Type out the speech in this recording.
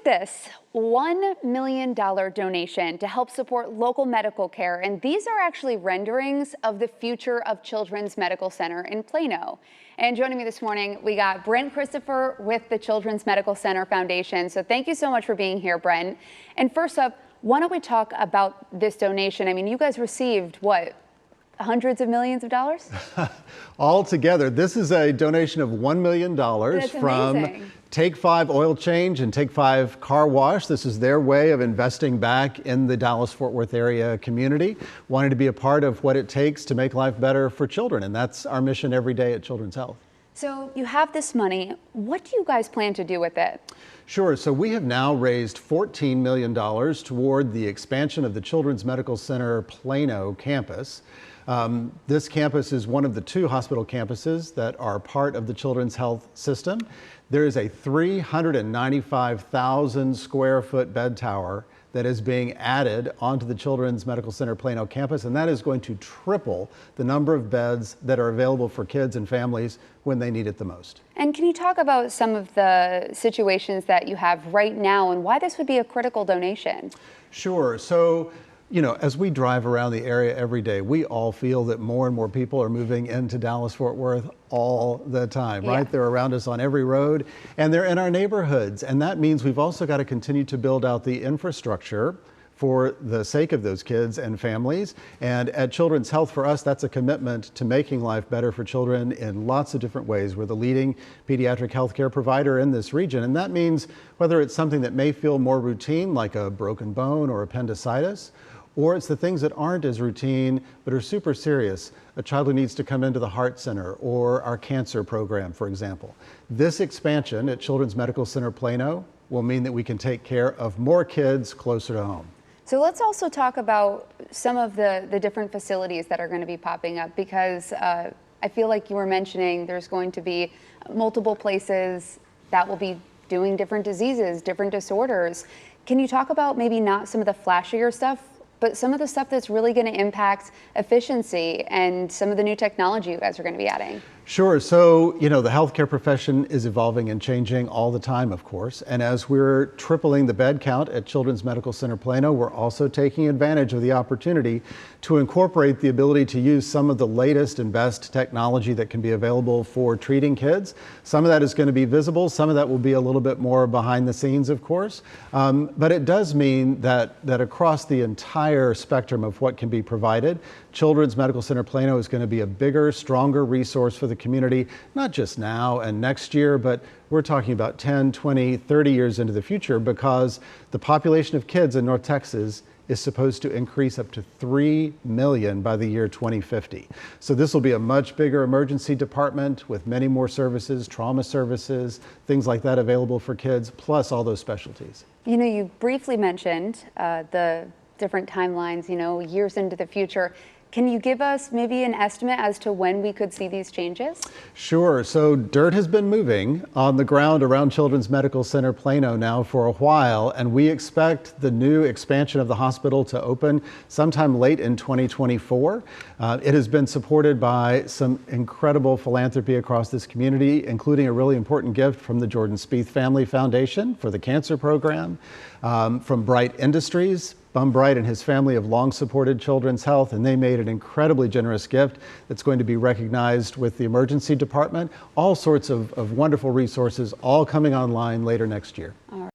this $1 million donation to help support local medical care. And these are actually renderings of the future of Children's Medical Center in Plano. And joining me this morning, we got Brent Christopher with the Children's Medical Center Foundation. So thank you so much for being here, Brent. And first up, why don't we talk about this donation? I mean, you guys received what? Hundreds of millions of dollars? All together, this is a donation of $1 million from Take 5 Oil Change and Take 5 Car Wash. This is their way of investing back in the Dallas-Fort Worth area community, wanting to be a part of what it takes to make life better for children. And that's our mission every day at Children's Health. So you have this money. What do you guys plan to do with it? Sure. So we have now raised $14 million toward the expansion of the Children's Medical Center Plano campus. This campus is one of the 2 hospital campuses that are part of the Children's Health system. There is a 395,000 square foot bed tower that is being added onto the Children's Medical Center Plano campus, and that is going to triple the number of beds that are available for kids and families when they need it the most. And can you talk about some of the situations that you have right now and why this would be a critical donation? Sure. So, you know, as we drive around the area every day, we all feel that more and more people are moving into Dallas-Fort Worth all the time, right? They're around us on every road and they're in our neighborhoods. And that means we've also got to continue to build out the infrastructure for the sake of those kids and families. And at Children's Health, for us, that's a commitment to making life better for children in lots of different ways. We're the leading pediatric healthcare provider in this region. And that means whether it's something that may feel more routine, like a broken bone or appendicitis, or it's the things that aren't as routine but are super serious. A child who needs to come into the Heart Center or our cancer program, for example. This expansion at Children's Medical Center Plano will mean that we can take care of more kids closer to home. So let's also talk about some of the different facilities that are going to be popping up, because I feel like you were mentioning there's going to be multiple places that will be doing different diseases, different disorders. Can you talk about maybe not some of the flashier stuff, but some of the stuff that's really going to impact efficiency and some of the new technology you guys are going to be adding? Sure. So, you know, the healthcare profession is evolving and changing all the time, of course. And as we're tripling the bed count at Children's Medical Center Plano, we're also taking advantage of the opportunity to incorporate the ability to use some of the latest and best technology that can be available for treating kids. Some of that is going to be visible. Some of that will be a little bit more behind the scenes, of course. But it does mean that across the entire spectrum of what can be provided, Children's Medical Center Plano is going to be a bigger, stronger resource for the community, not just now and next year, but we're talking about 10, 20, 30 years into the future, because the population of kids in North Texas is supposed to increase up to 3 million by the year 2050. So this will be a much bigger emergency department with many more services, trauma services, things like that available for kids, plus all those specialties. You know, you briefly mentioned the different timelines, you know, years into the future. Can you give us maybe an estimate as to when we could see these changes? Sure. So dirt has been moving on the ground around Children's Medical Center Plano now for a while, and we expect the new expansion of the hospital to open sometime late in 2024. It has been supported by some incredible philanthropy across this community, including a really important gift from the Jordan Spieth Family Foundation for the cancer program, from Bright Industries. Bum Bright and his family have long supported Children's Health, and they made an incredibly generous gift that's going to be recognized with the emergency department. All sorts of wonderful resources, all coming online later next year.